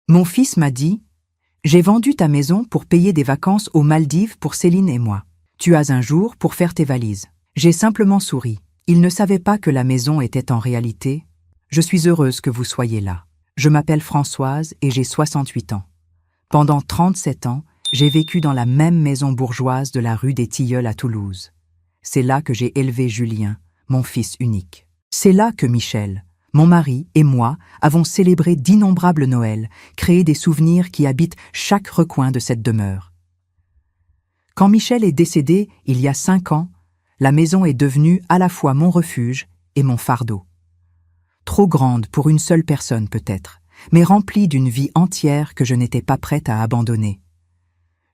Mon fils m'a dit « J'ai vendu ta maison pour payer des vacances aux Maldives pour Céline et moi. Tu as un jour pour faire tes valises. » J'ai simplement souri. Il ne savait pas que la maison était en réalité « Je suis heureuse que vous soyez là. Je m'appelle Françoise et j'ai 68 ans. Pendant 37 ans, j'ai vécu dans la même maison bourgeoise de la rue des Tilleuls à Toulouse. C'est là que j'ai élevé Julien, mon fils unique. C'est là que Michel, mon mari et moi avons célébré d'innombrables Noëls, créé des souvenirs qui habitent chaque recoin de cette demeure. Quand Michel est décédé il y a 5 ans, la maison est devenue à la fois mon refuge et mon fardeau. Trop grande pour une seule personne peut-être, mais remplie d'une vie entière que je n'étais pas prête à abandonner.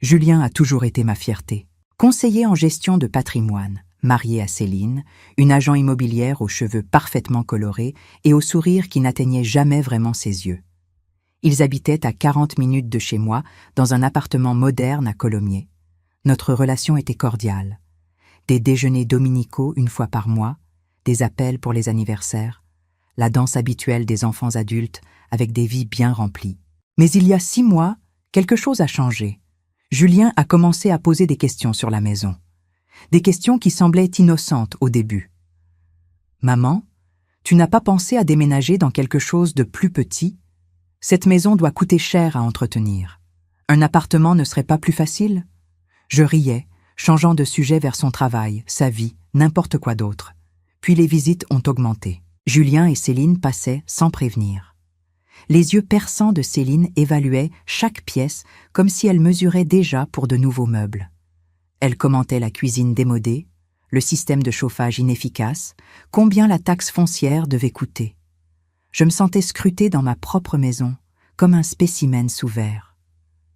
Julien a toujours été ma fierté. Conseiller en gestion de patrimoine, marié à Céline, une agent immobilière aux cheveux parfaitement colorés et au sourire qui n'atteignait jamais vraiment ses yeux. Ils habitaient à 40 minutes de chez moi, dans un appartement moderne à Colomiers. Notre relation était cordiale. Des déjeuners dominicaux une fois par mois, des appels pour les anniversaires, la danse habituelle des enfants adultes avec des vies bien remplies. Mais il y a 6 mois, quelque chose a changé. Julien a commencé à poser des questions sur la maison. Des questions qui semblaient innocentes au début. « Maman, tu n'as pas pensé à déménager dans quelque chose de plus petit? Cette maison doit coûter cher à entretenir. Un appartement ne serait pas plus facile ?» Je riais, changeant de sujet vers son travail, sa vie, n'importe quoi d'autre. Puis les visites ont augmenté. Julien et Céline passaient sans prévenir. Les yeux perçants de Céline évaluaient chaque pièce comme si elle mesurait déjà pour de nouveaux meubles. Elle commentait la cuisine démodée, le système de chauffage inefficace, combien la taxe foncière devait coûter. Je me sentais scrutée dans ma propre maison, comme un spécimen sous verre.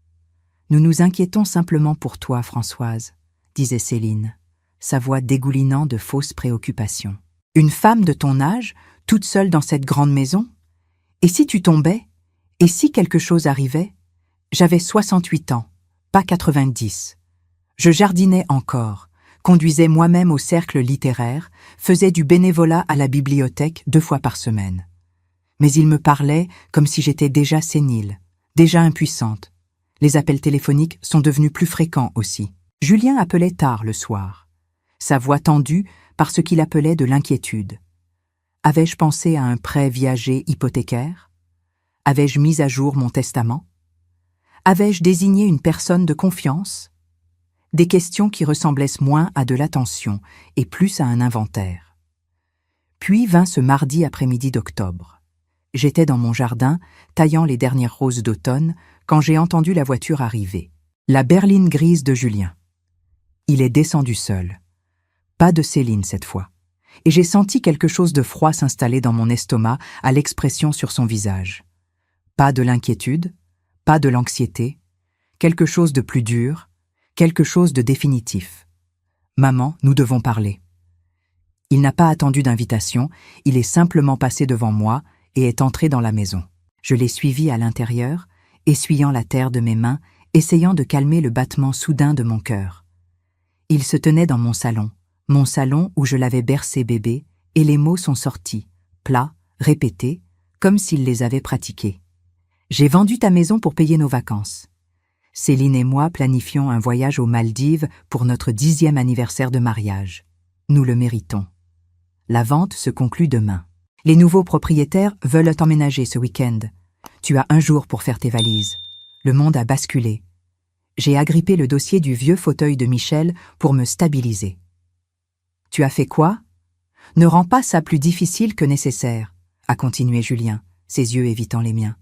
« Nous nous inquiétons simplement pour toi, Françoise, » disait Céline, sa voix dégoulinant de fausses préoccupations. « Une femme de ton âge, toute seule dans cette grande maison? Et si tu tombais? Et si quelque chose arrivait? J'avais 68 ans, pas 90. Je jardinais encore, conduisais moi-même au cercle littéraire, faisais du bénévolat à la bibliothèque 2 fois par semaine. Mais il me parlait comme si j'étais déjà sénile, déjà impuissante. Les appels téléphoniques sont devenus plus fréquents aussi. Julien appelait tard le soir, sa voix tendue par ce qu'il appelait de l'inquiétude. Avais-je pensé à un prêt viager hypothécaire? Avais-je mis à jour mon testament? Avais-je désigné une personne de confiance? Des questions qui ressemblaient moins à de l'attention et plus à un inventaire. Puis vint ce mardi après-midi d'octobre. J'étais dans mon jardin, taillant les dernières roses d'automne, quand j'ai entendu la voiture arriver. La berline grise de Julien. Il est descendu seul. Pas de Céline cette fois. Et j'ai senti quelque chose de froid s'installer dans mon estomac à l'expression sur son visage. Pas de l'inquiétude, pas de l'anxiété, quelque chose de plus dur, quelque chose de définitif. « Maman, nous devons parler. » Il n'a pas attendu d'invitation, il est simplement passé devant moi et est entré dans la maison. Je l'ai suivi à l'intérieur, essuyant la terre de mes mains, essayant de calmer le battement soudain de mon cœur. Il se tenait dans mon salon où je l'avais bercé bébé, et les mots sont sortis, plats, répétés, comme s'il les avait pratiqués. « J'ai vendu ta maison pour payer nos vacances. Céline et moi planifions un voyage aux Maldives pour notre 10e anniversaire de mariage. Nous le méritons. La vente se conclut demain. Les nouveaux propriétaires veulent t'emménager ce week-end. Tu as 1 jour pour faire tes valises. Le monde a basculé. J'ai agrippé le dossier du vieux fauteuil de Michel pour me stabiliser. Tu as fait quoi? Ne rends pas ça plus difficile que nécessaire, a continué Julien, ses yeux évitant les miens.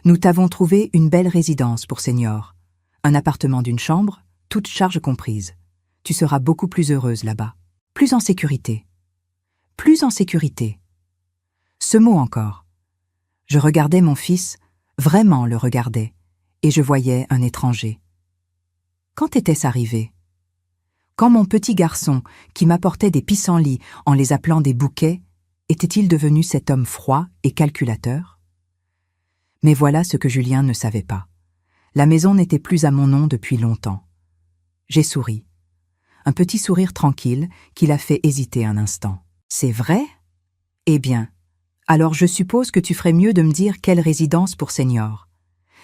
Nous t'avons trouvé une belle résidence pour seniors. Un appartement d'1 chambre, toutes charges comprises. Tu seras beaucoup plus heureuse là-bas. Plus en sécurité. Plus en sécurité. Ce mot encore. Je regardais mon fils, vraiment le regardais, et je voyais un étranger. Quand était-ce arrivé? Quand mon petit garçon, qui m'apportait des pissenlits en les appelant des bouquets, était-il devenu cet homme froid et calculateur? Mais voilà ce que Julien ne savait pas. La maison n'était plus à mon nom depuis longtemps. J'ai souri. Un petit sourire tranquille qui l'a fait hésiter un instant. « C'est vrai? Eh bien, alors je suppose que tu ferais mieux de me dire quelle résidence pour seniors.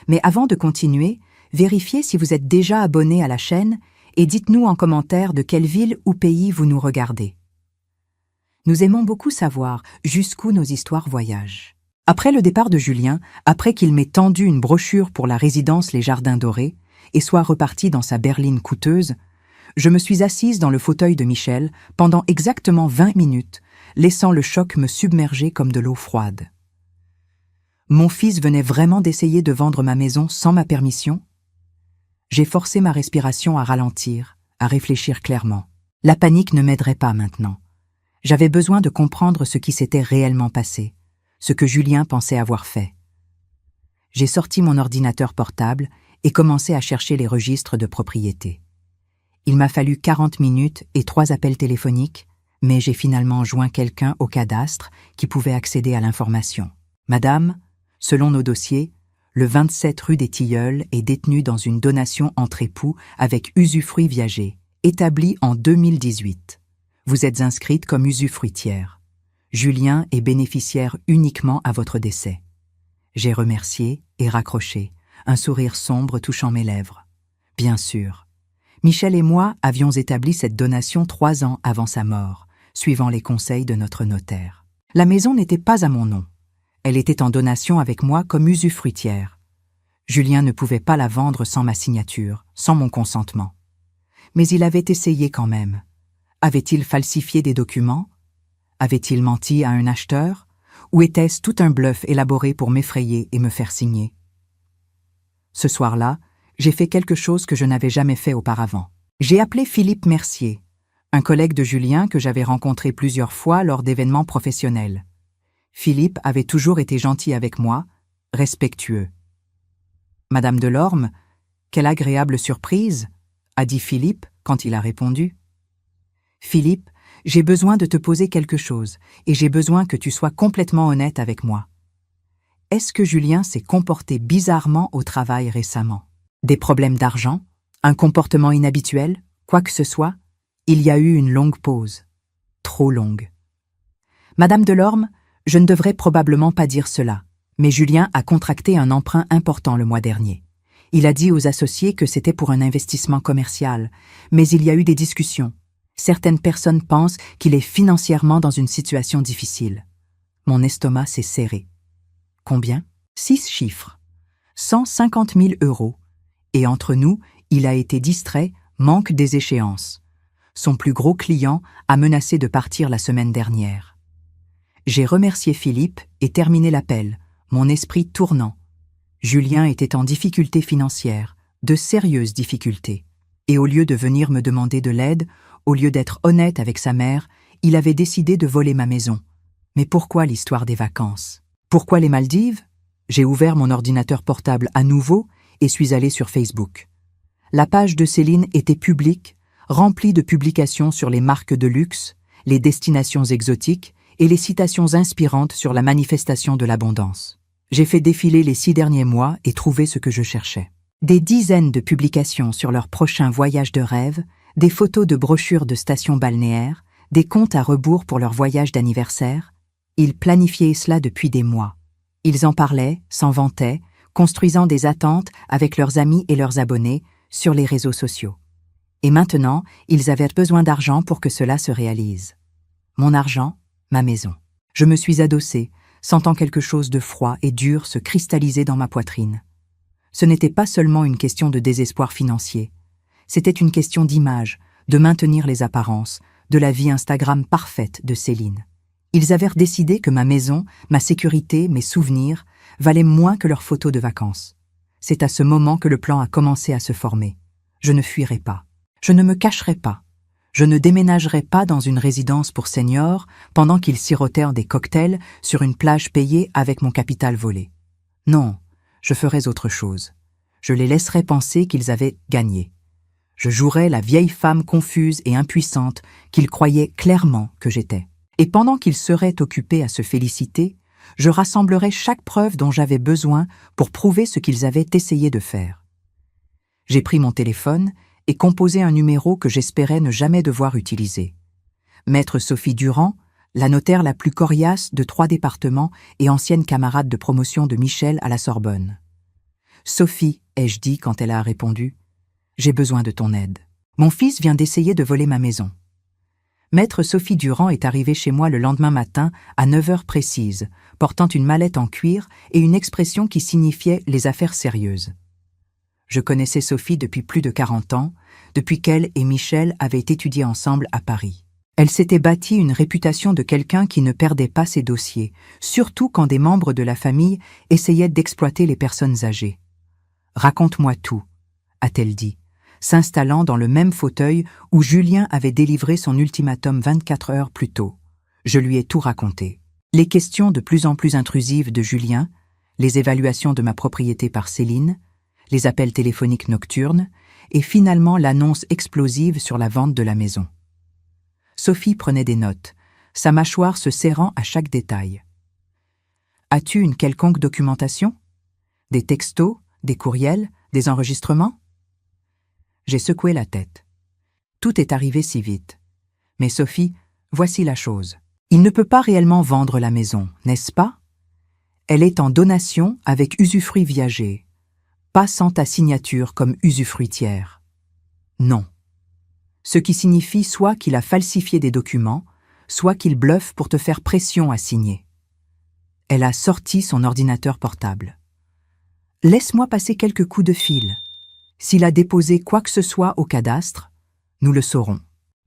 Mais avant de continuer, vérifiez si vous êtes déjà abonné à la chaîne et dites-nous en commentaire de quelle ville ou pays vous nous regardez. Nous aimons beaucoup savoir jusqu'où nos histoires voyagent. Après le départ de Julien, après qu'il m'ait tendu une brochure pour la résidence Les Jardins Dorés et soit reparti dans sa berline coûteuse, je me suis assise dans le fauteuil de Michel pendant exactement 20 minutes, laissant le choc me submerger comme de l'eau froide. Mon fils venait vraiment d'essayer de vendre ma maison sans ma permission? J'ai forcé ma respiration à ralentir, à réfléchir clairement. La panique ne m'aiderait pas maintenant. J'avais besoin de comprendre ce qui s'était réellement passé, ce que Julien pensait avoir fait. J'ai sorti mon ordinateur portable et commencé à chercher les registres de propriété. Il m'a fallu 40 minutes et 3 appels téléphoniques, mais j'ai finalement joint quelqu'un au cadastre qui pouvait accéder à l'information. Madame, selon nos dossiers, le 27 rue des Tilleuls est détenu dans une donation entre époux avec usufruit viager, établie en 2018. Vous êtes inscrite comme usufruitière. Julien est bénéficiaire uniquement à votre décès. J'ai remercié et raccroché, un sourire sombre touchant mes lèvres. Bien sûr. Michel et moi avions établi cette donation 3 ans avant sa mort, suivant les conseils de notre notaire. La maison n'était pas à mon nom. Elle était en donation avec moi comme usufruitière. Julien ne pouvait pas la vendre sans ma signature, sans mon consentement. Mais il avait essayé quand même. Avait-il falsifié des documents? Avait-il menti à un acheteur? Ou était-ce tout un bluff élaboré pour m'effrayer et me faire signer? Ce soir-là, j'ai fait quelque chose que je n'avais jamais fait auparavant. J'ai appelé Philippe Mercier, un collègue de Julien que j'avais rencontré plusieurs fois lors d'événements professionnels. Philippe avait toujours été gentil avec moi, respectueux. « Madame Delorme, quelle agréable surprise !» a dit Philippe quand il a répondu. « Philippe, j'ai besoin de te poser quelque chose et j'ai besoin que tu sois complètement honnête avec moi. Est-ce que Julien s'est comporté bizarrement au travail récemment? Des problèmes d'argent? Un comportement inhabituel? Quoi que ce soit? » Il y a eu une longue pause. Trop longue. « Madame Delorme, je ne devrais probablement pas dire cela, mais Julien a contracté un emprunt important le mois dernier. Il a dit aux associés que c'était pour un investissement commercial, mais il y a eu des discussions. Certaines personnes pensent qu'il est financièrement dans une situation difficile. Mon estomac s'est serré. Combien? 6 chiffres. 150 000 €. Et entre nous, il a été distrait, manque des échéances. Son plus gros client a menacé de partir la semaine dernière. J'ai remercié Philippe et terminé l'appel, mon esprit tournant. Julien était en difficulté financière, de sérieuses difficultés. Et au lieu de venir me demander de l'aide, au lieu d'être honnête avec sa mère, il avait décidé de voler ma maison. Mais pourquoi l'histoire des vacances? Pourquoi les Maldives? J'ai ouvert mon ordinateur portable à nouveau et suis allé sur Facebook. La page de Céline était publique, remplie de publications sur les marques de luxe, les destinations exotiques et les citations inspirantes sur la manifestation de l'abondance. J'ai fait défiler les 6 derniers mois et trouvé ce que je cherchais. Des dizaines de publications sur leur prochain voyage de rêve, des photos de brochures de stations balnéaires, des comptes à rebours pour leur voyage d'anniversaire. Ils planifiaient cela depuis des mois. Ils en parlaient, s'en vantaient, construisant des attentes avec leurs amis et leurs abonnés sur les réseaux sociaux. Et maintenant, ils avaient besoin d'argent pour que cela se réalise. Mon argent, ma maison. Je me suis adossée, sentant quelque chose de froid et dur se cristalliser dans ma poitrine. Ce n'était pas seulement une question de désespoir financier. C'était une question d'image, de maintenir les apparences, de la vie Instagram parfaite de Céline. Ils avaient décidé que ma maison, ma sécurité, mes souvenirs valaient moins que leurs photos de vacances. C'est à ce moment que le plan a commencé à se former. Je ne fuirai pas. Je ne me cacherai pas. Je ne déménagerai pas dans une résidence pour seniors pendant qu'ils sirotèrent des cocktails sur une plage payée avec mon capital volé. Non, je ferais autre chose. Je les laisserais penser qu'ils avaient gagné. Je jouerais la vieille femme confuse et impuissante qu'ils croyaient clairement que j'étais. Et pendant qu'ils seraient occupés à se féliciter, je rassemblerais chaque preuve dont j'avais besoin pour prouver ce qu'ils avaient essayé de faire. J'ai pris mon téléphone et composé un numéro que j'espérais ne jamais devoir utiliser. Maître Sophie Durand, la notaire la plus coriace de 3 départements et ancienne camarade de promotion de Michel à la Sorbonne. Sophie, ai-je dit quand elle a répondu, j'ai besoin de ton aide. Mon fils vient d'essayer de voler ma maison. Maître Sophie Durand est arrivée chez moi le lendemain matin à 9 heures précises, portant une mallette en cuir et une expression qui signifiait les affaires sérieuses. Je connaissais Sophie depuis plus de 40 ans, depuis qu'elle et Michel avaient étudié ensemble à Paris. Elle s'était bâtie une réputation de quelqu'un qui ne perdait pas ses dossiers, surtout quand des membres de la famille essayaient d'exploiter les personnes âgées. « Raconte-moi tout », a-t-elle dit, s'installant dans le même fauteuil où Julien avait délivré son ultimatum 24 heures plus tôt. Je lui ai tout raconté. Les questions de plus en plus intrusives de Julien, les évaluations de ma propriété par Céline, les appels téléphoniques nocturnes, et finalement l'annonce explosive sur la vente de la maison. Sophie prenait des notes, sa mâchoire se serrant à chaque détail. « As-tu une quelconque documentation? Des textos, des courriels, des enregistrements ?» J'ai secoué la tête. Tout est arrivé si vite. Mais Sophie, voici la chose. Il ne peut pas réellement vendre la maison, n'est-ce pas? Elle est en donation avec usufruit viager, pas sans ta signature comme usufruitière. Non. Ce qui signifie soit qu'il a falsifié des documents, soit qu'il bluffe pour te faire pression à signer. Elle a sorti son ordinateur portable. Laisse-moi passer quelques coups de fil. S'il a déposé quoi que ce soit au cadastre, nous le saurons.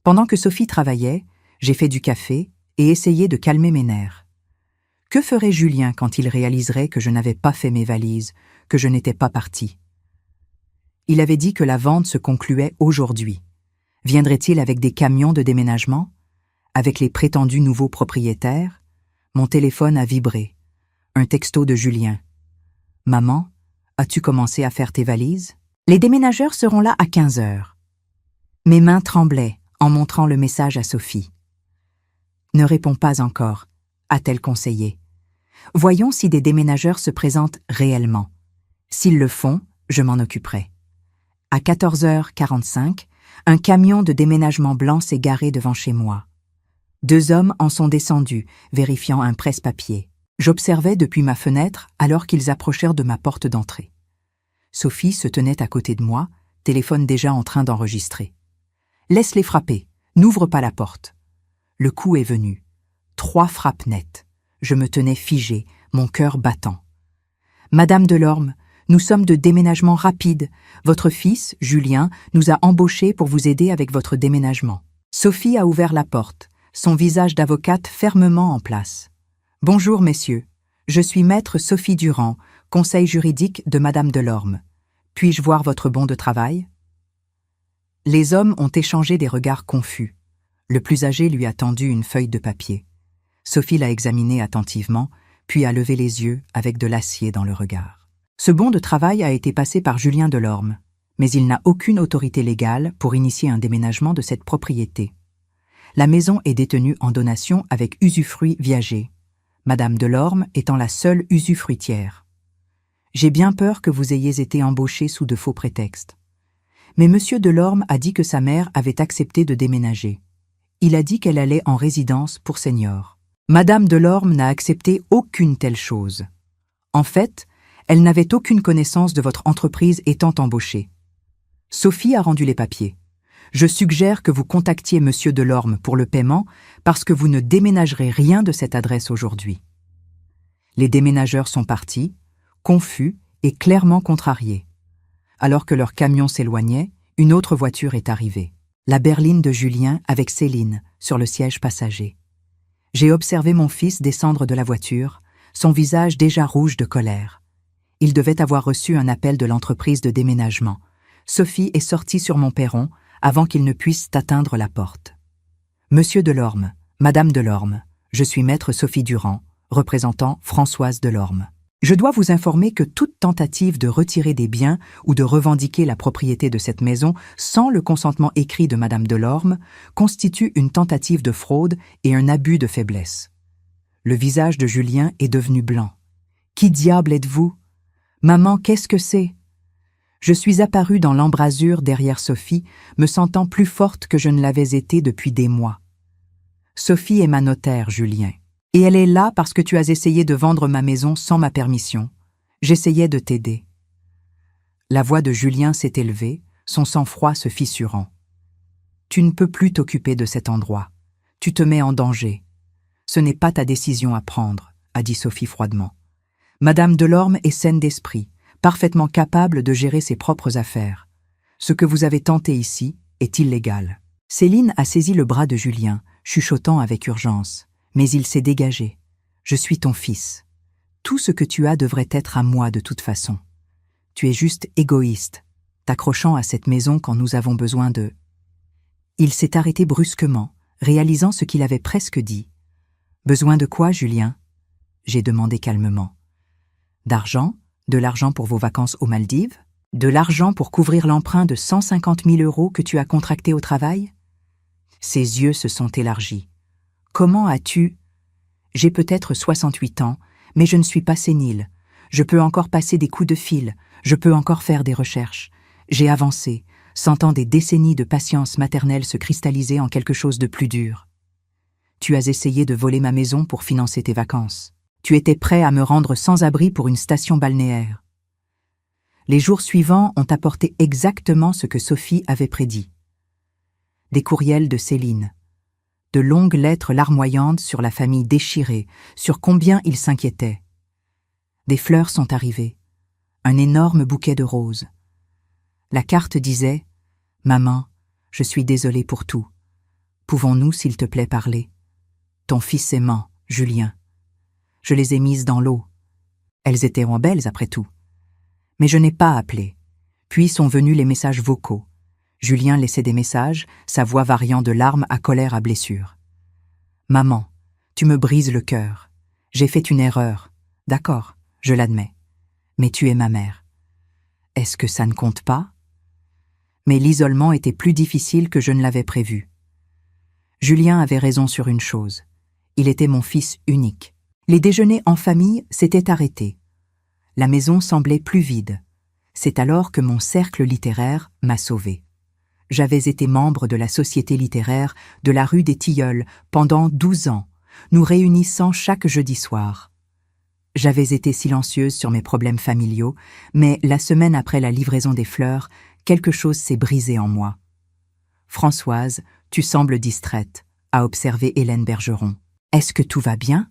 Pendant que Sophie travaillait, j'ai fait du café et essayé de calmer mes nerfs. Que ferait Julien quand il réaliserait que je n'avais pas fait mes valises, que je n'étais pas partie? Il avait dit que la vente se concluait aujourd'hui. Viendrait-il avec des camions de déménagement? Avec les prétendus nouveaux propriétaires? Mon téléphone a vibré. Un texto de Julien. « Maman, as-tu commencé à faire tes valises? Les déménageurs seront là à 15 heures. » Mes mains tremblaient en montrant le message à Sophie. « Ne réponds pas encore, » a-t-elle conseillé. « Voyons si des déménageurs se présentent réellement. S'ils le font, je m'en occuperai. » À 14h45, un camion de déménagement blanc s'est garé devant chez moi. 2 hommes en sont descendus, vérifiant un presse-papier. J'observais depuis ma fenêtre alors qu'ils approchèrent de ma porte d'entrée. Sophie se tenait à côté de moi, téléphone déjà en train d'enregistrer. « Laisse-les frapper, n'ouvre pas la porte. » Le coup est venu. 3 frappes nettes. Je me tenais figé, mon cœur battant. « Madame Delorme, nous sommes de déménagement rapide. Votre fils, Julien, nous a embauchés pour vous aider avec votre déménagement. » Sophie a ouvert la porte, son visage d'avocate fermement en place. « Bonjour, messieurs. Je suis maître Sophie Durand, conseil juridique de Madame Delorme. Puis-je voir votre bon de travail ?» Les hommes ont échangé des regards confus. Le plus âgé lui a tendu une feuille de papier. Sophie l'a examiné attentivement, puis a levé les yeux avec de l'acier dans le regard. Ce bon de travail a été passé par Julien Delorme, mais il n'a aucune autorité légale pour initier un déménagement de cette propriété. La maison est détenue en donation avec usufruit viager, Madame Delorme étant la seule usufruitière. J'ai bien peur que vous ayez été embauché sous de faux prétextes. Mais Monsieur Delorme a dit que sa mère avait accepté de déménager. Il a dit qu'elle allait en résidence pour seniors. Madame Delorme n'a accepté aucune telle chose. En fait, elle n'avait aucune connaissance de votre entreprise étant embauchée. Sophie a rendu les papiers. Je suggère que vous contactiez Monsieur Delorme pour le paiement parce que vous ne déménagerez rien de cette adresse aujourd'hui. Les déménageurs sont partis, confus et clairement contrariés. Alors que leur camion s'éloignait, une autre voiture est arrivée. La berline de Julien avec Céline sur le siège passager. J'ai observé mon fils descendre de la voiture, son visage déjà rouge de colère. Il devait avoir reçu un appel de l'entreprise de déménagement. Sophie est sortie sur mon perron avant qu'il ne puisse atteindre la porte. « Monsieur Delorme, Madame Delorme, je suis maître Sophie Durand, représentant Françoise Delorme. Je dois vous informer que toute tentative de retirer des biens ou de revendiquer la propriété de cette maison sans le consentement écrit de Madame Delorme constitue une tentative de fraude et un abus de faiblesse. » Le visage de Julien est devenu blanc. « Qui diable êtes-vous? Maman, qu'est-ce que c'est? » Je suis apparue dans l'embrasure derrière Sophie, me sentant plus forte que je ne l'avais été depuis des mois. « Sophie est ma notaire, Julien. Et elle est là parce que tu as essayé de vendre ma maison sans ma permission. J'essayais de t'aider. » La voix de Julien s'est élevée, son sang-froid se fissurant. Tu ne peux plus t'occuper de cet endroit. Tu te mets en danger. Ce n'est pas ta décision à prendre, a dit Sophie froidement. Madame Delorme est saine d'esprit, parfaitement capable de gérer ses propres affaires. Ce que vous avez tenté ici est illégal. Céline a saisi le bras de Julien, chuchotant avec urgence. Mais il s'est dégagé. Je suis ton fils. Tout ce que tu as devrait être à moi de toute façon. Tu es juste égoïste, t'accrochant à cette maison quand nous avons besoin de... Il s'est arrêté brusquement, réalisant ce qu'il avait presque dit. Besoin de quoi, Julien? J'ai demandé calmement. D'argent? De l'argent pour vos vacances aux Maldives? De l'argent pour couvrir l'emprunt de 150 000 € que tu as contracté au travail? Ses yeux se sont élargis. Comment as-tu... J'ai peut-être 68 ans, mais je ne suis pas sénile. Je peux encore passer des coups de fil, je peux encore faire des recherches. J'ai avancé, sentant des décennies de patience maternelle se cristalliser en quelque chose de plus dur. Tu as essayé de voler ma maison pour financer tes vacances. Tu étais prêt à me rendre sans abri pour une station balnéaire. Les jours suivants ont apporté exactement ce que Sophie avait prédit. Des courriels de Céline. De longues lettres larmoyantes sur la famille déchirée, sur combien ils s'inquiétaient. Des fleurs sont arrivées. Un énorme bouquet de roses. La carte disait « Maman, je suis désolée pour tout. Pouvons-nous, s'il te plaît, parler? Ton fils aimant, Julien. Je les ai mises dans l'eau. Elles étaient belles après tout. Mais je n'ai pas appelé. Puis sont venus les messages vocaux. Julien laissait des messages, sa voix variant de larmes à colère à blessure. « Maman, tu me brises le cœur. J'ai fait une erreur. D'accord, je l'admets. Mais tu es ma mère. Est-ce que ça ne compte pas? » Mais l'isolement était plus difficile que je ne l'avais prévu. Julien avait raison sur une chose. Il était mon fils unique. Les déjeuners en famille s'étaient arrêtés. La maison semblait plus vide. C'est alors que mon cercle littéraire m'a sauvé. J'avais été membre de la Société littéraire de la rue des Tilleuls pendant 12 ans, nous réunissant chaque jeudi soir. J'avais été silencieuse sur mes problèmes familiaux, mais la semaine après la livraison des fleurs, quelque chose s'est brisé en moi. « Françoise, tu sembles distraite », a observé Hélène Bergeron. « Est-ce que tout va bien ?»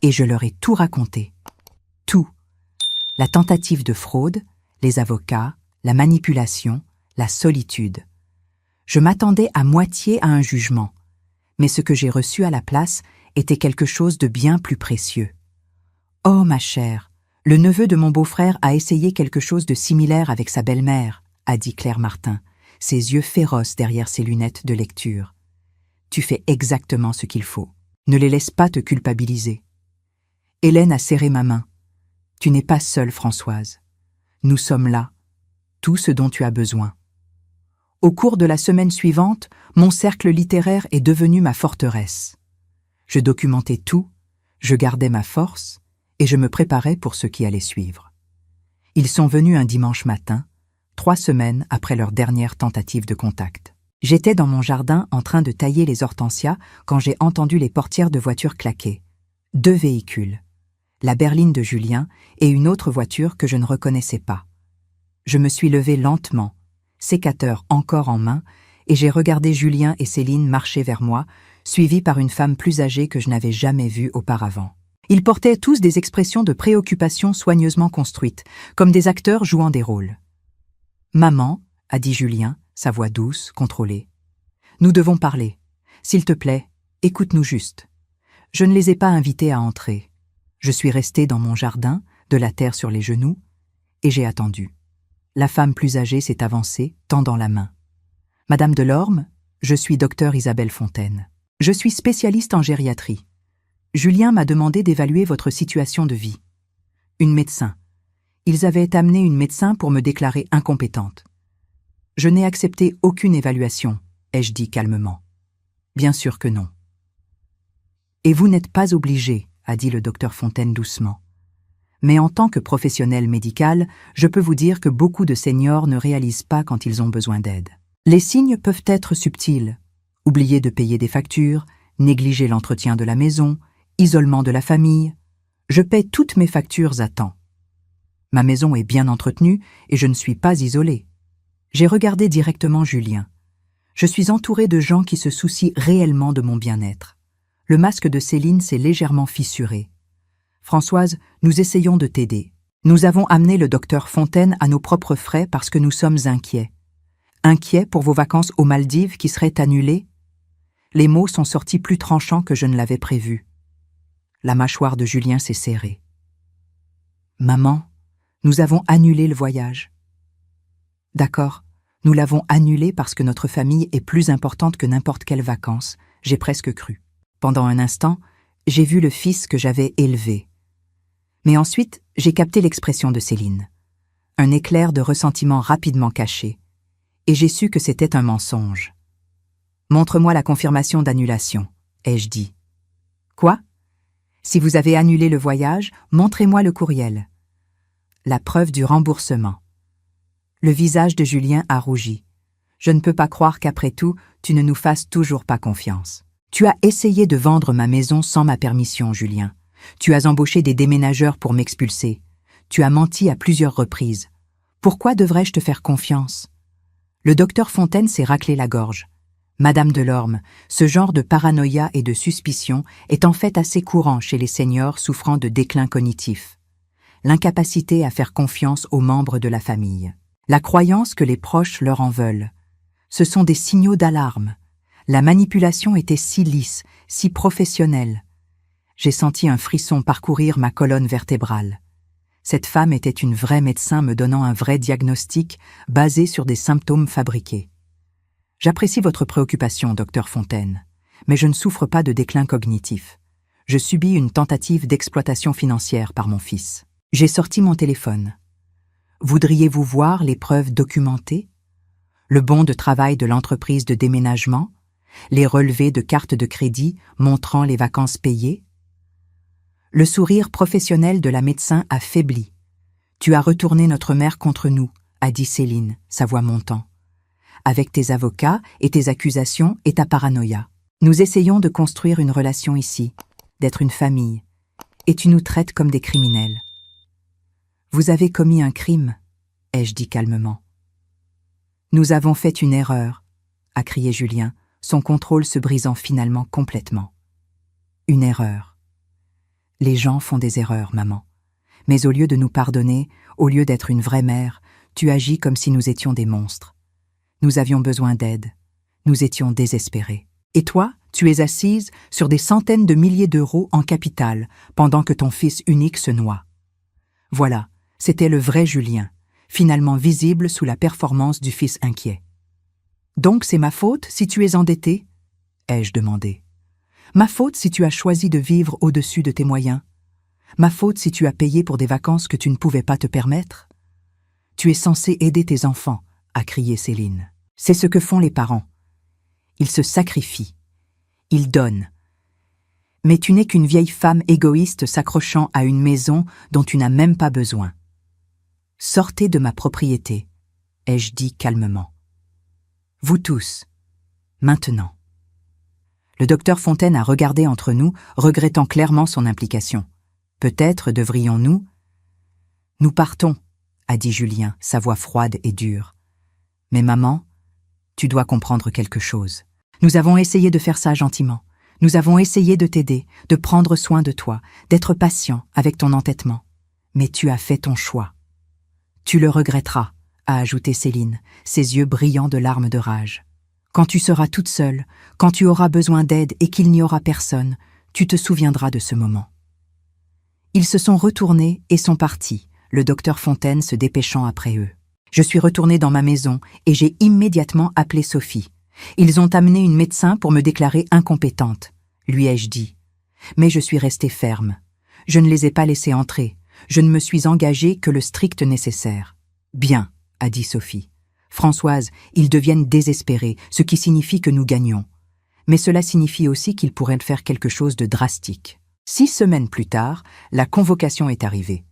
Et je leur ai tout raconté. Tout. La tentative de fraude, les avocats, la manipulation, la solitude. Je m'attendais à moitié à un jugement, mais ce que j'ai reçu à la place était quelque chose de bien plus précieux. « Oh, ma chère, le neveu de mon beau-frère a essayé quelque chose de similaire avec sa belle-mère, » a dit Claire Martin, ses yeux féroces derrière ses lunettes de lecture. « Tu fais exactement ce qu'il faut. Ne les laisse pas te culpabiliser. » Hélène a serré ma main. « Tu n'es pas seule, Françoise. Nous sommes là, tout ce dont tu as besoin. » Au cours de la semaine suivante, mon cercle littéraire est devenu ma forteresse. Je documentais tout, je gardais ma force et je me préparais pour ce qui allait suivre. Ils sont venus un dimanche matin, 3 semaines après leur dernière tentative de contact. J'étais dans mon jardin en train de tailler les hortensias quand j'ai entendu les portières de voiture claquer. 2 véhicules, la berline de Julien et une autre voiture que je ne reconnaissais pas. Je me suis levée lentement, sécateur encore en main, et j'ai regardé Julien et Céline marcher vers moi, suivis par une femme plus âgée que je n'avais jamais vue auparavant. Ils portaient tous des expressions de préoccupation soigneusement construites, comme des acteurs jouant des rôles. « Maman, » a dit Julien, sa voix douce, contrôlée. « Nous devons parler. S'il te plaît, écoute-nous juste. » Je ne les ai pas invités à entrer. Je suis restée dans mon jardin, de la terre sur les genoux, et j'ai attendu. La femme plus âgée s'est avancée, tendant la main. « Madame Delorme, je suis docteur Isabelle Fontaine. Je suis spécialiste en gériatrie. Julien m'a demandé d'évaluer votre situation de vie. Une médecin. Ils avaient amené une médecin pour me déclarer incompétente. Je n'ai accepté aucune évaluation, ai-je dit calmement. Bien sûr que non. Et vous n'êtes pas obligé, a dit le docteur Fontaine doucement. Mais en tant que professionnel médical, je peux vous dire que beaucoup de seniors ne réalisent pas quand ils ont besoin d'aide. Les signes peuvent être subtils. Oublier de payer des factures, négliger l'entretien de la maison, isolement de la famille. Je paie toutes mes factures à temps. Ma maison est bien entretenue et je ne suis pas isolée. J'ai regardé directement Julien. Je suis entourée de gens qui se soucient réellement de mon bien-être. Le masque de Céline s'est légèrement fissuré. Françoise, nous essayons de t'aider. Nous avons amené le docteur Fontaine à nos propres frais parce que nous sommes inquiets. Inquiets pour vos vacances aux Maldives qui seraient annulées? Les mots sont sortis plus tranchants que je ne l'avais prévu. La mâchoire de Julien s'est serrée. Maman, nous avons annulé le voyage. D'accord, nous l'avons annulé parce que notre famille est plus importante que n'importe quelle vacances, j'ai presque cru. Pendant un instant, j'ai vu le fils que j'avais élevé. Mais ensuite, j'ai capté l'expression de Céline. Un éclair de ressentiment rapidement caché. Et j'ai su que c'était un mensonge. Montre-moi la confirmation d'annulation, ai-je dit. Quoi? Si vous avez annulé le voyage, montrez-moi le courriel. La preuve du remboursement. Le visage de Julien a rougi. Je ne peux pas croire qu'après tout, tu ne nous fasses toujours pas confiance. Tu as essayé de vendre ma maison sans ma permission, Julien. Tu as embauché des déménageurs pour m'expulser. Tu as menti à plusieurs reprises. Pourquoi devrais-je te faire confiance? Le docteur Fontaine s'est raclé la gorge. Madame Delorme, ce genre de paranoïa et de suspicion est en fait assez courant chez les seniors souffrant de déclin cognitif. L'incapacité à faire confiance aux membres de la famille. La croyance que les proches leur en veulent. Ce sont des signaux d'alarme. La manipulation était si lisse, si professionnelle. J'ai senti un frisson parcourir ma colonne vertébrale. Cette femme était une vraie médecin me donnant un vrai diagnostic basé sur des symptômes fabriqués. J'apprécie votre préoccupation, docteur Fontaine, mais je ne souffre pas de déclin cognitif. Je subis une tentative d'exploitation financière par mon fils. J'ai sorti mon téléphone. Voudriez-vous voir les preuves documentées? Le bon de travail de l'entreprise de déménagement? Les relevés de cartes de crédit montrant les vacances payées? Le sourire professionnel de la médecin a faibli. « Tu as retourné notre mère contre nous », a dit Céline, sa voix montant. « Avec tes avocats et tes accusations et ta paranoïa. Nous essayons de construire une relation ici, d'être une famille, et tu nous traites comme des criminels. » « Vous avez commis un crime, ai-je dit calmement. « Nous avons fait une erreur, » a crié Julien, son contrôle se brisant finalement complètement. « Une erreur. Les gens font des erreurs, maman. Mais au lieu de nous pardonner, au lieu d'être une vraie mère, tu agis comme si nous étions des monstres. Nous avions besoin d'aide. Nous étions désespérés. Et toi, tu es assise sur des centaines de milliers d'euros en capital pendant que ton fils unique se noie. Voilà, c'était le vrai Julien, finalement visible sous la performance du fils inquiet. « Donc c'est ma faute si tu es endetté ?» ai-je demandé. « Ma faute si tu as choisi de vivre au-dessus de tes moyens? Ma faute si tu as payé pour des vacances que tu ne pouvais pas te permettre? Tu es censé aider tes enfants, » a crié Céline. « C'est ce que font les parents. Ils se sacrifient. Ils donnent. Mais tu n'es qu'une vieille femme égoïste s'accrochant à une maison dont tu n'as même pas besoin. Sortez de ma propriété, ai-je dit calmement. Vous tous, maintenant. » Le docteur Fontaine a regardé entre nous, regrettant clairement son implication. Peut-être devrions-nous... « Nous partons, » a dit Julien, sa voix froide et dure. « Mais maman, tu dois comprendre quelque chose. Nous avons essayé de faire ça gentiment. Nous avons essayé de t'aider, de prendre soin de toi, d'être patient avec ton entêtement. Mais tu as fait ton choix. Tu le regretteras, » a ajouté Céline, ses yeux brillants de larmes de rage. Quand tu seras toute seule, quand tu auras besoin d'aide et qu'il n'y aura personne, tu te souviendras de ce moment. Ils se sont retournés et sont partis, le docteur Fontaine se dépêchant après eux. Je suis retournée dans ma maison et j'ai immédiatement appelé Sophie. Ils ont amené une médecin pour me déclarer incompétente, lui ai-je dit. Mais je suis restée ferme. Je ne les ai pas laissés entrer. Je ne me suis engagée que le strict nécessaire. Bien, a dit Sophie. Françoise, ils deviennent désespérés, ce qui signifie que nous gagnons. Mais cela signifie aussi qu'ils pourraient faire quelque chose de drastique. 6 semaines plus tard, la convocation est arrivée.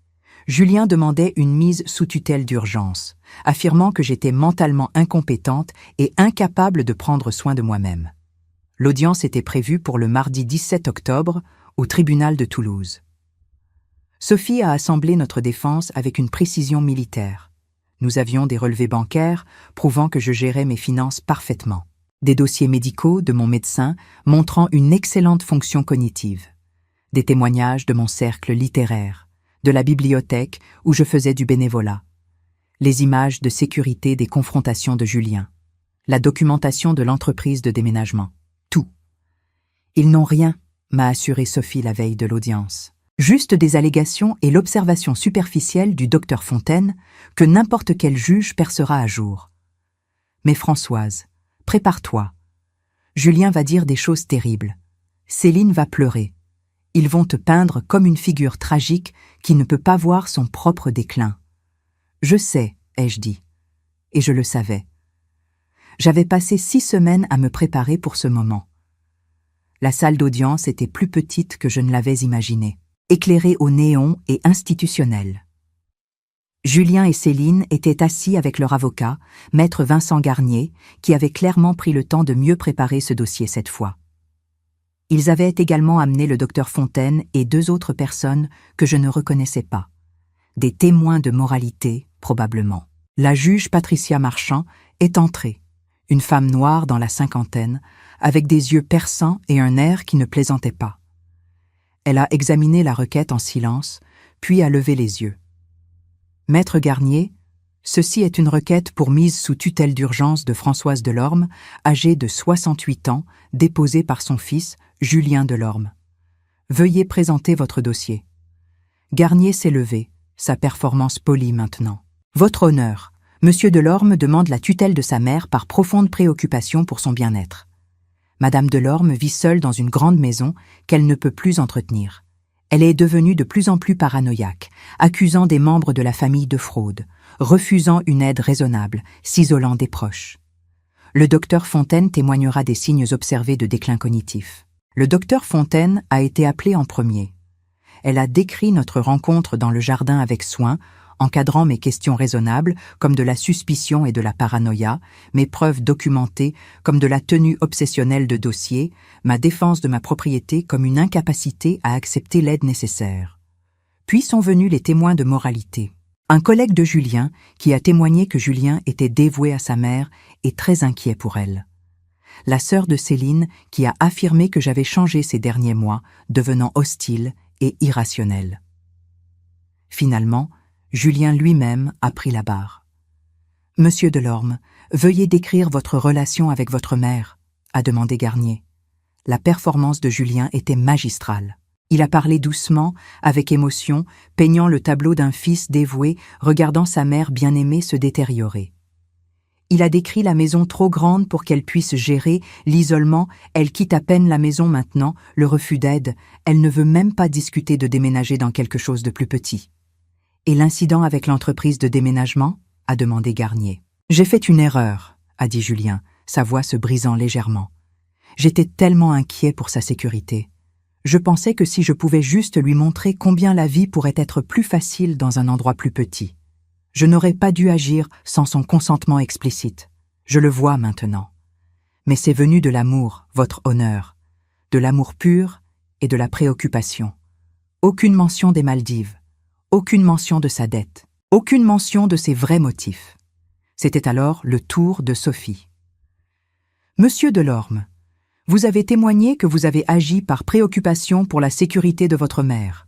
Julien demandait une mise sous tutelle d'urgence, affirmant que j'étais mentalement incompétente et incapable de prendre soin de moi-même. L'audience était prévue pour le mardi 17 octobre au tribunal de Toulouse. Sophie a assemblé notre défense avec une précision militaire. Nous avions des relevés bancaires prouvant que je gérais mes finances parfaitement. Des dossiers médicaux de mon médecin montrant une excellente fonction cognitive. Des témoignages de mon cercle littéraire, de la bibliothèque où je faisais du bénévolat. Les images de sécurité des confrontations de Julien. La documentation de l'entreprise de déménagement. Tout. Ils n'ont rien, m'a assuré Sophie la veille de l'audience. Juste des allégations et l'observation superficielle du docteur Fontaine que n'importe quel juge percera à jour. Mais Françoise, prépare-toi. Julien va dire des choses terribles. Céline va pleurer. Ils vont te peindre comme une figure tragique qui ne peut pas voir son propre déclin. Je sais, ai-je dit. Et je le savais. J'avais passé 6 semaines à me préparer pour ce moment. La salle d'audience était plus petite que je ne l'avais imaginé, éclairée au néon et institutionnelle. Julien et Céline étaient assis avec leur avocat, maître Vincent Garnier, qui avait clairement pris le temps de mieux préparer ce dossier cette fois. Ils avaient également amené le docteur Fontaine et 2 autres personnes que je ne reconnaissais pas. Des témoins de moralité, probablement. La juge Patricia Marchand est entrée, une femme noire dans la cinquantaine, avec des yeux perçants et un air qui ne plaisantait pas. Elle a examiné la requête en silence, puis a levé les yeux. Maître Garnier, ceci est une requête pour mise sous tutelle d'urgence de Françoise Delorme, âgée de 68 ans, déposée par son fils, Julien Delorme. Veuillez présenter votre dossier. Garnier s'est levé, sa performance polie maintenant. Votre honneur, Monsieur Delorme demande la tutelle de sa mère par profonde préoccupation pour son bien-être. Madame Delorme vit seule dans une grande maison qu'elle ne peut plus entretenir. Elle est devenue de plus en plus paranoïaque, accusant des membres de la famille de fraude, refusant une aide raisonnable, s'isolant des proches. Le docteur Fontaine témoignera des signes observés de déclin cognitif. Le docteur Fontaine a été appelé en premier. Elle a décrit notre rencontre dans le jardin avec soin, encadrant mes questions raisonnables comme de la suspicion et de la paranoïa, mes preuves documentées comme de la tenue obsessionnelle de dossiers, ma défense de ma propriété comme une incapacité à accepter l'aide nécessaire. Puis sont venus les témoins de moralité. Un collègue de Julien qui a témoigné que Julien était dévoué à sa mère et très inquiet pour elle. La sœur de Céline qui a affirmé que j'avais changé ces derniers mois, devenant hostile et irrationnel. Finalement, Julien lui-même a pris la barre. « Monsieur Delorme, veuillez décrire votre relation avec votre mère », a demandé Garnier. La performance de Julien était magistrale. Il a parlé doucement, avec émotion, peignant le tableau d'un fils dévoué, regardant sa mère bien-aimée se détériorer. Il a décrit la maison trop grande pour qu'elle puisse gérer, l'isolement, elle quitte à peine la maison maintenant, le refus d'aide, elle ne veut même pas discuter de déménager dans quelque chose de plus petit. « Et l'incident avec l'entreprise de déménagement ?» a demandé Garnier. « J'ai fait une erreur », a dit Julien, sa voix se brisant légèrement. J'étais tellement inquiet pour sa sécurité. Je pensais que si je pouvais juste lui montrer combien la vie pourrait être plus facile dans un endroit plus petit. Je n'aurais pas dû agir sans son consentement explicite. Je le vois maintenant. Mais c'est venu de l'amour, votre honneur, de l'amour pur et de la préoccupation. Aucune mention des Maldives. Aucune mention de sa dette, aucune mention de ses vrais motifs. C'était alors le tour de Sophie. « Monsieur Delorme, vous avez témoigné que vous avez agi par préoccupation pour la sécurité de votre mère.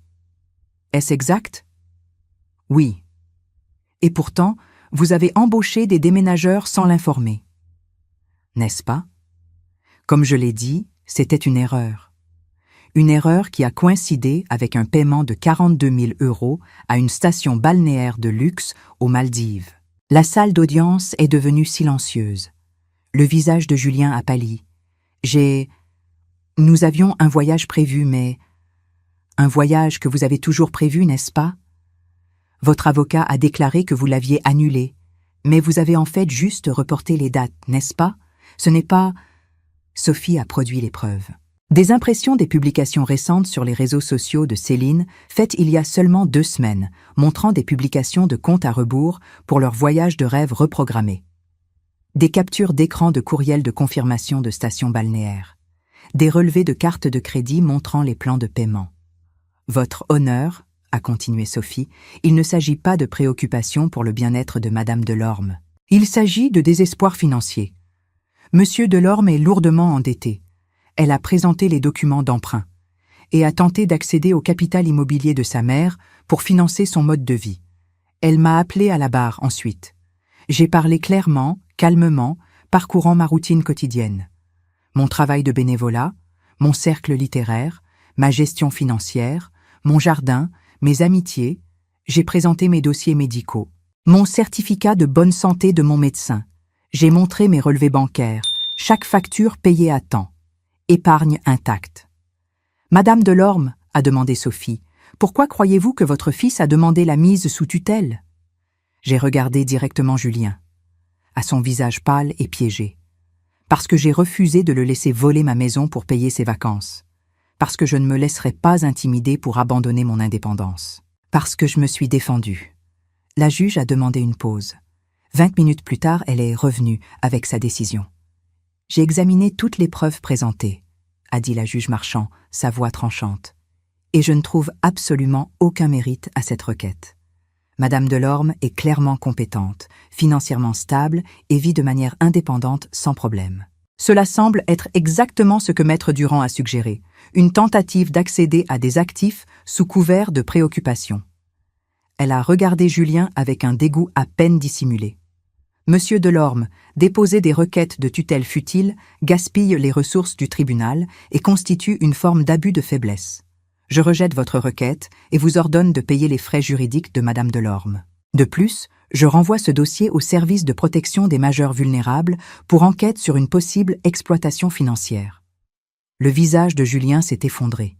Est-ce exact ? Oui. Et pourtant, vous avez embauché des déménageurs sans l'informer. N'est-ce pas ? Comme je l'ai dit, c'était une erreur. Une erreur qui a coïncidé avec un paiement de 42 000 € à une station balnéaire de luxe aux Maldives. La salle d'audience est devenue silencieuse. Le visage de Julien a pâli. Nous avions un voyage prévu, mais... Un voyage que vous avez toujours prévu, n'est-ce pas ? Votre avocat a déclaré que vous l'aviez annulé, mais vous avez en fait juste reporté les dates, n'est-ce pas ? Ce n'est pas... Sophie a produit les preuves. Des impressions des publications récentes sur les réseaux sociaux de Céline, faites il y a seulement 2 semaines, montrant des publications de comptes à rebours pour leur voyage de rêve reprogrammé. Des captures d'écran de courriels de confirmation de stations balnéaires. Des relevés de cartes de crédit montrant les plans de paiement. Votre honneur, a continué Sophie, il ne s'agit pas de préoccupation pour le bien-être de Madame Delorme. Il s'agit de désespoir financier. Monsieur Delorme est lourdement endetté. Elle a présenté les documents d'emprunt et a tenté d'accéder au capital immobilier de sa mère pour financer son mode de vie. Elle m'a appelé à la barre ensuite. J'ai parlé clairement, calmement, parcourant ma routine quotidienne. Mon travail de bénévolat, mon cercle littéraire, ma gestion financière, mon jardin, mes amitiés, j'ai présenté mes dossiers médicaux, mon certificat de bonne santé de mon médecin. J'ai montré mes relevés bancaires, chaque facture payée à temps. Épargne intacte. Madame Delorme, a demandé Sophie, pourquoi croyez-vous que votre fils a demandé la mise sous tutelle? J'ai regardé directement Julien, à son visage pâle et piégé. Parce que j'ai refusé de le laisser voler ma maison pour payer ses vacances. Parce que je ne me laisserai pas intimider pour abandonner mon indépendance. Parce que je me suis défendue. La juge a demandé une pause. 20 minutes plus tard, elle est revenue avec sa décision. J'ai examiné toutes les preuves présentées, a dit la juge Marchand, sa voix tranchante. Et je ne trouve absolument aucun mérite à cette requête. Madame Delorme est clairement compétente, financièrement stable et vit de manière indépendante sans problème. Cela semble être exactement ce que Maître Durand a suggéré, une tentative d'accéder à des actifs sous couvert de préoccupation. Elle a regardé Julien avec un dégoût à peine dissimulé. Monsieur Delorme, déposer des requêtes de tutelle futiles gaspille les ressources du tribunal et constitue une forme d'abus de faiblesse. Je rejette votre requête et vous ordonne de payer les frais juridiques de Madame Delorme. De plus, je renvoie ce dossier au service de protection des majeurs vulnérables pour enquête sur une possible exploitation financière. Le visage de Julien s'est effondré.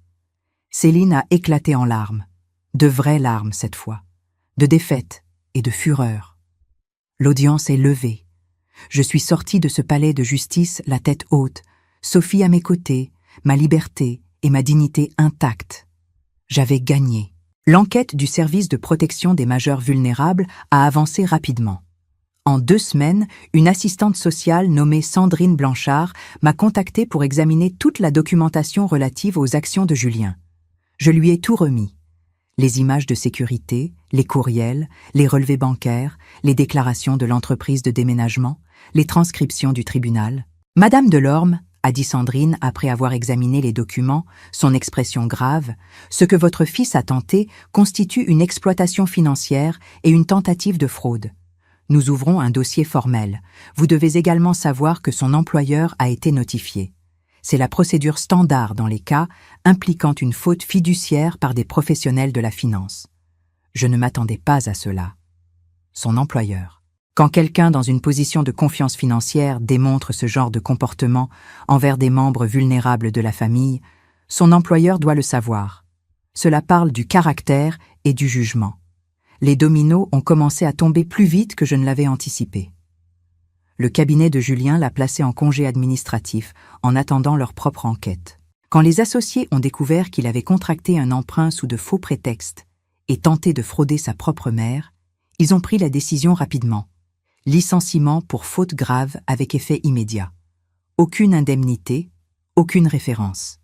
Céline a éclaté en larmes, de vraies larmes cette fois, de défaite et de fureur. L'audience est levée. Je suis sortie de ce palais de justice la tête haute, Sophie à mes côtés, ma liberté et ma dignité intactes. J'avais gagné. L'enquête du service de protection des majeurs vulnérables a avancé rapidement. En 2 semaines, une assistante sociale nommée Sandrine Blanchard m'a contactée pour examiner toute la documentation relative aux actions de Julien. Je lui ai tout remis. Les images de sécurité, les courriels, les relevés bancaires, les déclarations de l'entreprise de déménagement, les transcriptions du tribunal. Madame Delorme, a dit Sandrine après avoir examiné les documents, son expression grave, ce que votre fils a tenté constitue une exploitation financière et une tentative de fraude. Nous ouvrons un dossier formel. Vous devez également savoir que son employeur a été notifié. C'est la procédure standard dans les cas impliquant une faute fiduciaire par des professionnels de la finance. Je ne m'attendais pas à cela. Son employeur. Quand quelqu'un dans une position de confiance financière démontre ce genre de comportement envers des membres vulnérables de la famille, son employeur doit le savoir. Cela parle du caractère et du jugement. Les dominos ont commencé à tomber plus vite que je ne l'avais anticipé. Le cabinet de Julien l'a placé en congé administratif en attendant leur propre enquête. Quand les associés ont découvert qu'il avait contracté un emprunt sous de faux prétextes et tenté de frauder sa propre mère, ils ont pris la décision rapidement. Licenciement pour faute grave avec effet immédiat. Aucune indemnité, aucune référence.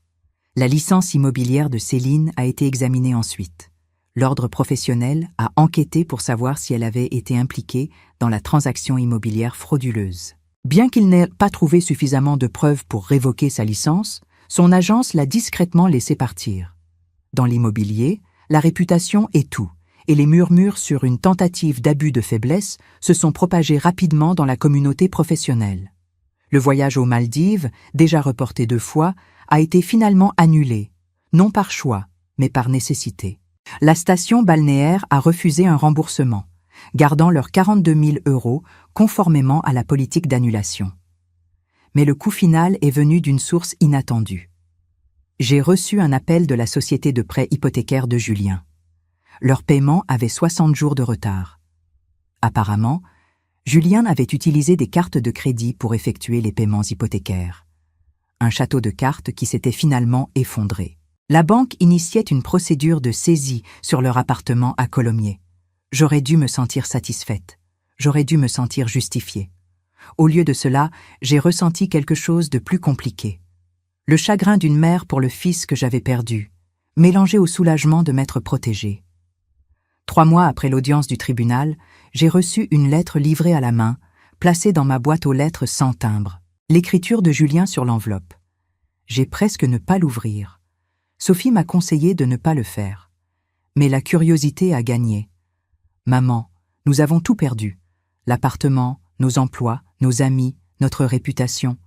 La licence immobilière de Céline a été examinée ensuite. L'ordre professionnel a enquêté pour savoir si elle avait été impliquée dans la transaction immobilière frauduleuse. Bien qu'il n'ait pas trouvé suffisamment de preuves pour révoquer sa licence, son agence l'a discrètement laissé partir. Dans l'immobilier, la réputation est tout, et les murmures sur une tentative d'abus de faiblesse se sont propagés rapidement dans la communauté professionnelle. Le voyage aux Maldives, déjà reporté 2 fois, a été finalement annulé, non par choix, mais par nécessité. La station balnéaire a refusé un remboursement, gardant leurs 42 000 € conformément à la politique d'annulation. Mais le coût final est venu d'une source inattendue. J'ai reçu un appel de la société de prêt hypothécaire de Julien. Leur paiement avait 60 jours de retard. Apparemment, Julien avait utilisé des cartes de crédit pour effectuer les paiements hypothécaires. Un château de cartes qui s'était finalement effondré. La banque initiait une procédure de saisie sur leur appartement à Colomiers. J'aurais dû me sentir satisfaite. J'aurais dû me sentir justifiée. Au lieu de cela, j'ai ressenti quelque chose de plus compliqué. Le chagrin d'une mère pour le fils que j'avais perdu, mélangé au soulagement de m'être protégée. 3 mois après l'audience du tribunal, j'ai reçu une lettre livrée à la main, placée dans ma boîte aux lettres sans timbre. L'écriture de Julien sur l'enveloppe. J'ai presque ne pas l'ouvrir. Sophie m'a conseillé de ne pas le faire. Mais la curiosité a gagné. Maman, nous avons tout perdu. L'appartement, nos emplois, nos amis, notre réputation.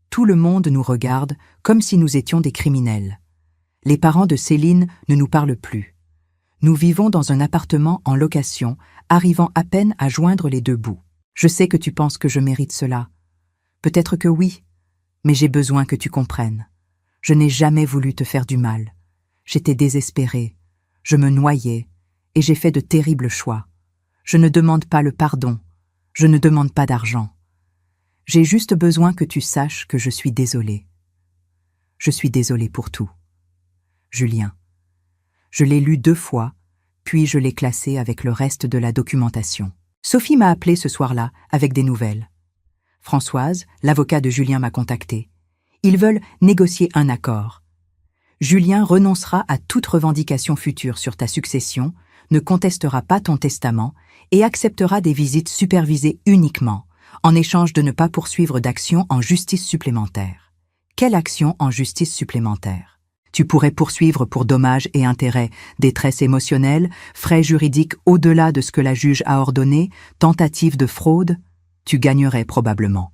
Tout le monde nous regarde comme si nous étions des criminels. Les parents de Céline ne nous parlent plus. Nous vivons dans un appartement en location, arrivant à peine à joindre les deux bouts. Je sais que tu penses que je mérite cela. Peut-être que oui, mais j'ai besoin que tu comprennes. Je n'ai jamais voulu te faire du mal. J'étais désespérée, je me noyais, et j'ai fait de terribles choix. Je ne demande pas le pardon, je ne demande pas d'argent. J'ai juste besoin que tu saches que je suis désolée. Je suis désolée pour tout. Julien. Je l'ai lu 2 fois, puis je l'ai classé avec le reste de la documentation. Sophie m'a appelé ce soir-là avec des nouvelles. Françoise, l'avocat de Julien, m'a contacté. Ils veulent négocier un accord. Julien renoncera à toute revendication future sur ta succession, ne contestera pas ton testament et acceptera des visites supervisées uniquement, en échange de ne pas poursuivre d'action en justice supplémentaire. Quelle action en justice supplémentaire? Tu pourrais poursuivre pour dommages et intérêts, détresse émotionnelle, frais juridiques au-delà de ce que la juge a ordonné, tentative de fraude. Tu gagnerais probablement.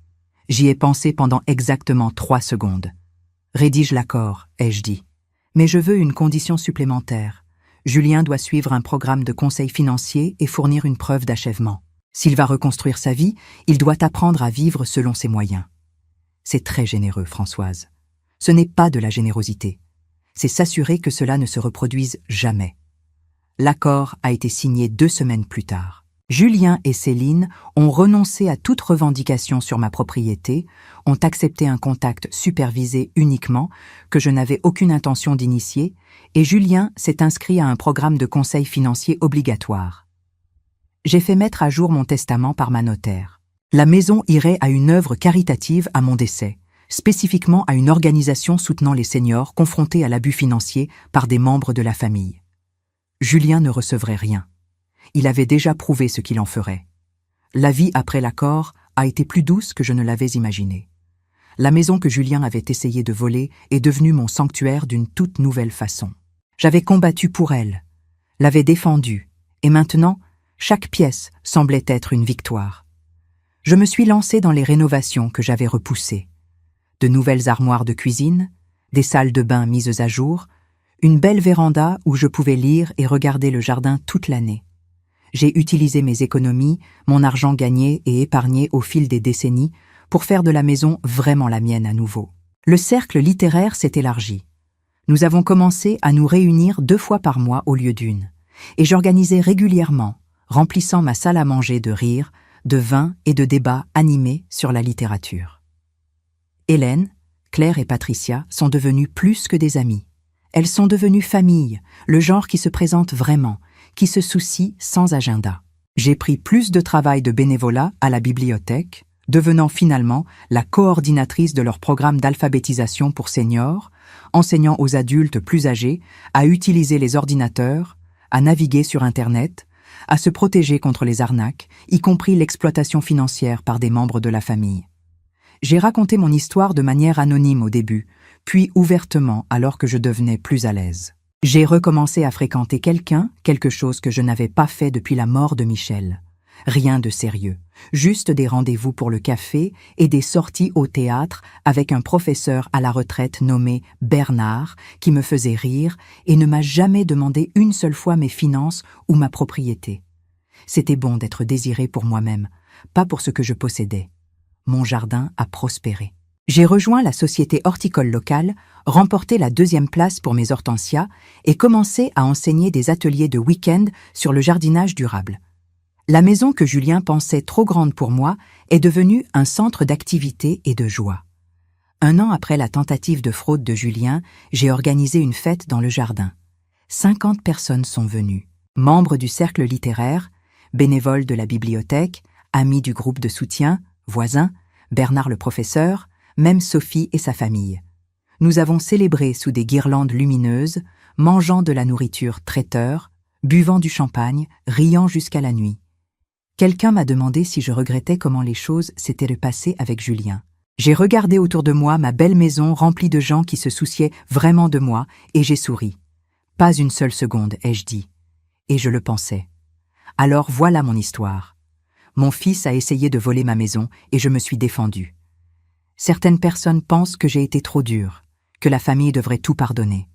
J'y ai pensé pendant exactement 3 secondes. Rédige l'accord, ai-je dit. Mais je veux une condition supplémentaire. Julien doit suivre un programme de conseil financier et fournir une preuve d'achèvement. S'il va reconstruire sa vie, il doit apprendre à vivre selon ses moyens. C'est très généreux, Françoise. Ce n'est pas de la générosité. C'est s'assurer que cela ne se reproduise jamais. L'accord a été signé 2 semaines plus tard. Julien et Céline ont renoncé à toute revendication sur ma propriété, ont accepté un contact supervisé uniquement, que je n'avais aucune intention d'initier, et Julien s'est inscrit à un programme de conseil financier obligatoire. J'ai fait mettre à jour mon testament par ma notaire. La maison irait à une œuvre caritative à mon décès, spécifiquement à une organisation soutenant les seniors confrontés à l'abus financier par des membres de la famille. Julien ne recevrait rien. Il avait déjà prouvé ce qu'il en ferait. La vie après l'accord a été plus douce que je ne l'avais imaginé. La maison que Julien avait essayé de voler est devenue mon sanctuaire d'une toute nouvelle façon. J'avais combattu pour elle, l'avais défendue, et maintenant, chaque pièce semblait être une victoire. Je me suis lancé dans les rénovations que j'avais repoussées. De nouvelles armoires de cuisine, des salles de bain mises à jour, une belle véranda où je pouvais lire et regarder le jardin toute l'année. J'ai utilisé mes économies, mon argent gagné et épargné au fil des décennies pour faire de la maison vraiment la mienne à nouveau. Le cercle littéraire s'est élargi. Nous avons commencé à nous réunir 2 fois par mois au lieu d'1, et j'organisais régulièrement, remplissant ma salle à manger de rires, de vin et de débats animés sur la littérature. Hélène, Claire et Patricia sont devenues plus que des amies. Elles sont devenues famille, le genre qui se présente vraiment, qui se soucie sans agenda. J'ai pris plus de travail de bénévolat à la bibliothèque, devenant finalement la coordinatrice de leur programme d'alphabétisation pour seniors, enseignant aux adultes plus âgés à utiliser les ordinateurs, à naviguer sur Internet, à se protéger contre les arnaques, y compris l'exploitation financière par des membres de la famille. J'ai raconté mon histoire de manière anonyme au début, puis ouvertement alors que je devenais plus à l'aise. J'ai recommencé à fréquenter quelqu'un, quelque chose que je n'avais pas fait depuis la mort de Michel. Rien de sérieux, juste des rendez-vous pour le café et des sorties au théâtre avec un professeur à la retraite nommé Bernard qui me faisait rire et ne m'a jamais demandé une seule fois mes finances ou ma propriété. C'était bon d'être désiré pour moi-même, pas pour ce que je possédais. Mon jardin a prospéré. J'ai rejoint la société horticole locale, remporté la 2e place pour mes hortensias et commencé à enseigner des ateliers de week-end sur le jardinage durable. La maison que Julien pensait trop grande pour moi est devenue un centre d'activité et de joie. 1 an après la tentative de fraude de Julien, j'ai organisé une fête dans le jardin. 50 personnes sont venues, membres du cercle littéraire, bénévoles de la bibliothèque, amis du groupe de soutien, voisins, Bernard le professeur, même Sophie et sa famille. Nous avons célébré sous des guirlandes lumineuses, mangeant de la nourriture traiteur, buvant du champagne, riant jusqu'à la nuit. Quelqu'un m'a demandé si je regrettais comment les choses s'étaient passées avec Julien. J'ai regardé autour de moi ma belle maison remplie de gens qui se souciaient vraiment de moi, et j'ai souri. Pas une seule seconde, ai-je dit. Et je le pensais. Alors voilà mon histoire. Mon fils a essayé de voler ma maison et je me suis défendue. Certaines personnes pensent que j'ai été trop dure, que la famille devrait tout pardonner.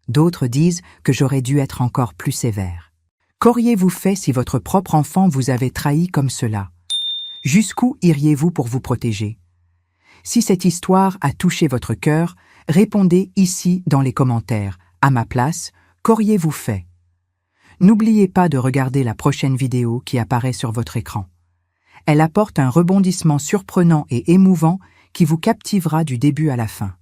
D'autres disent que j'aurais dû être encore plus sévère. Qu'auriez-vous fait si votre propre enfant vous avait trahi comme cela? Jusqu'où iriez-vous pour vous protéger? Si cette histoire a touché votre cœur, répondez ici dans les commentaires. À ma place, qu'auriez-vous fait? N'oubliez pas de regarder la prochaine vidéo qui apparaît sur votre écran. Elle apporte un rebondissement surprenant et émouvant qui vous captivera du début à la fin.